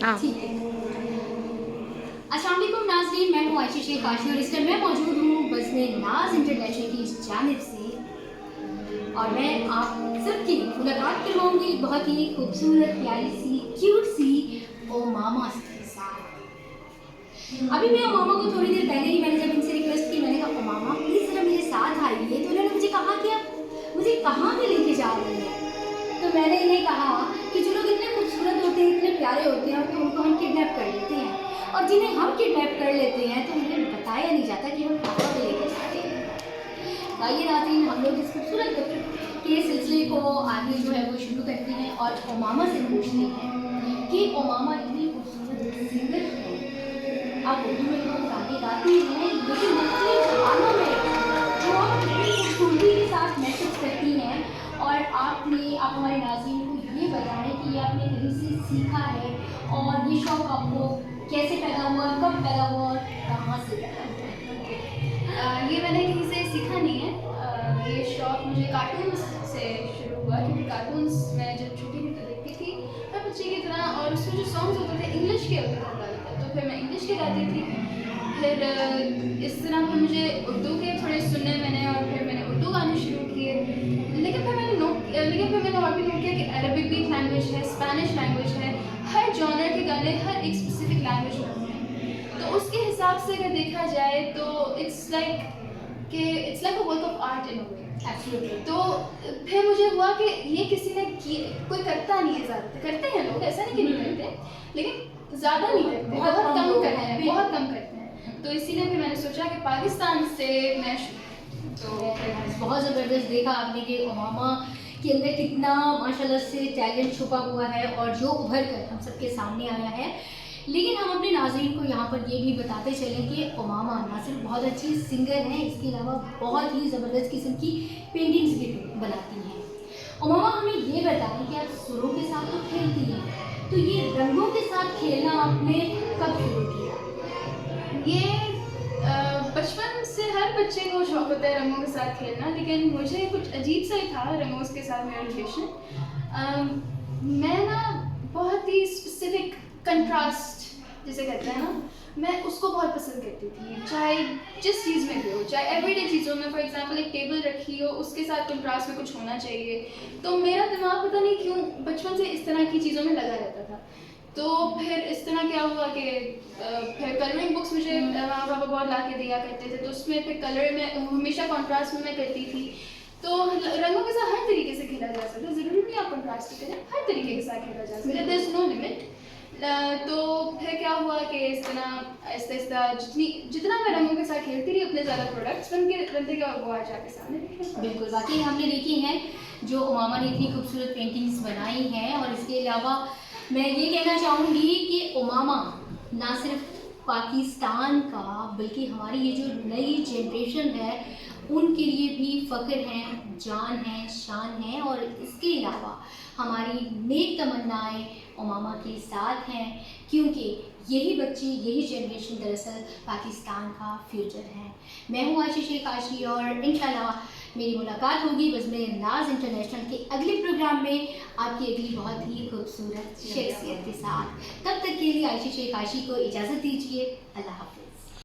हाँ। ठीक है। अस्सलाम वालेकुम नाज़रीन, मैं हूँ आयशा शेख आशी और इस टाइम मैं मौजूद हूँ बज़्म नाज इंटरनेशनल की जानिब से और मैं आप सबकी मुलाकात करवाऊँगी बहुत ही खूबसूरत प्यारी सी क्यूट सी ओमामा के साथ। अभी मैं ओमामा को थोड़ी देर पहले ही मैंने जब इनसे रिक्वेस्ट की, मैंने कहा ओमामा प्लीज़ ज़रा मेरे साथ आइए, तो उन्होंने मुझे कहा कि आप मुझे कहाँ पे लेके जा रही हैं। तो मैंने इन्हें कहा कि जो लोग इतने खूबसूरत होते हैं, इतने प्यारे होते हैं, तो उनको हम किडनैप कर लेते हैं, और जिन्हें हम किडनैप कर लेते हैं तो उन्हें बताया नहीं जाता कि हम कहाँ पे लेके जा रहे हैं। आइए नाज़रीन, हम लोग इस खूबसूरत के सिलसिले को आगे जो है वो शुरू करते हैं और ओमामा से पूछते हैं कि ओमामा इतनी खूबसूरत सिंगर है, आप उर्दू में तो गाने गाती हैं लेकिन मुख्तलिफ ज़बानों में जो आप बड़ी खूबसूरती के साथ मैसेज करती हैं, और आप हमारे नाज़रीन को ये बताएं कि ये आपने कहीं से सीखा है और ये शौक़ आपको कैसे पैदा हुआ, कब पैदा हुआ और कहाँ से पैदा हुआ? ये मैंने कहीं से सीखा नहीं है। ये शौक़ मुझे कार्टून्स से शुरू हुआ, क्योंकि कार्टून्स मैं जब छोटी थी तो देखती थी हर बच्चे की तरह, और उसमें जो सॉन्ग्स होते थे इंग्लिश के होते थे, तो फिर मैं इंग्लिश के गाती थी। फिर इस तरह फिर मुझे उर्दू के थोड़े सुनने मैंने, और फिर मैंने उर्दू गाने शुरू किए। लेकिन फिर मैंने और भी नोट किया कि अरबिक भी एक लैंग्वेज है, स्पेनिश लैंग्वेज है, हर जॉनर के गाने हर एक स्पेसिफिक लैंग्वेज में होते हैं। तो उसके हिसाब से अगर देखा जाए तो it's like a work of art in a way. Absolutely. तो फिर मुझे हुआ कि ये किसी ने कोई करता नहीं है, ज़्यादातर करते हैं लोग, ऐसा नहीं कि नहीं करते, लेकिन ज़्यादा नहीं करते, बहुत कम करते हैं, बहुत कम करते हैं। तो इसीलिए फिर मैंने सोचा कि पाकिस्तान से मैं तो बहुत ज़बरदस्त देखा आपने कि ओमामा के अंदर कितना माशाल्लाह से टैलेंट छुपा हुआ है और जो उभर कर हम सबके सामने आया है। लेकिन हम अपने नाज़रीन को यहाँ पर ये भी बताते चलें कि ओमामा ना सिर्फ बहुत अच्छी सिंगर हैं, इसके अलावा बहुत ही ज़बरदस्त किस्म की पेंटिंग्स भी बनाती हैं। ओमामा हमें ये बताएं कि आप सुरों के साथ तो खेलती हैं, तो ये रंगों के साथ खेलना आपने कब शुरू किया? ये बचपन से हर बच्चे को शौक़ होता है रंगों के साथ खेलना, लेकिन मुझे कुछ अजीब सा ही था रंगों के साथ मेरा रिलेशन। मैं ना बहुत ही स्पेसिफिक कंट्रास्ट जिसे कहते हैं ना, मैं उसको बहुत पसंद करती थी, चाहे जिस चीज़ में भी हो, चाहे एवरीडे चीज़ों में। फॉर एग्जांपल एक टेबल रखी हो, उसके साथ कंट्रास्ट में कुछ होना चाहिए। तो मेरा दिमाग पता नहीं क्यों बचपन से इस तरह की चीज़ों में लगा रहता था। तो फिर इस तरह क्या हुआ कि फिर कलरिंग बुक्स मुझे माँ पापा बहुत ला के दिया करते थे, तो उसमें फिर कलर में हमेशा कॉन्ट्रास्ट में मैं करती थी। तो रंगों के साथ हर तरीके से खेला जा सकता है, ज़रूरी नहीं आप कॉन्ट्रास्ट करें, हर तरीके के साथ खेला जा सकता है, देयर इज़ नो लिमिट। तो फिर क्या हुआ कि इस तरह आहिस्ता आहिस्ता जितना मैं रंगों के साथ खेलती रही, उतने ज़्यादा प्रोडक्ट्स बनते गए और वो आज आपके सामने दिखे। बिल्कुल, वाकई हमने देखी हैं जो ओमामा ने इतनी खूबसूरत पेंटिंग्स बनाई हैं। और इसके अलावा मैं ये कहना चाहूँगी कि ओमामा ना सिर्फ पाकिस्तान का बल्कि हमारी ये जो नई जनरेशन है उनके लिए भी फ़ख्र हैं, जान है, शान है। और इसके अलावा हमारी नेक तमन्नाएँ ओमामा के साथ हैं, क्योंकि यही बच्चे, यही जनरेशन दरअसल पाकिस्तान का फ्यूचर है। मैं हूँ आयशा शेख आशी और इंशाल्लाह मेरी मुलाकात होगी बज़्म नाज इंटरनेशनल के अगले प्रोग्राम में आपकी अगली बहुत ही खूबसूरत शख्सियत के साथ। तब तक के लिए आयशा शेख आशी को इजाज़त दीजिए। अल्लाह हाफ़िज़।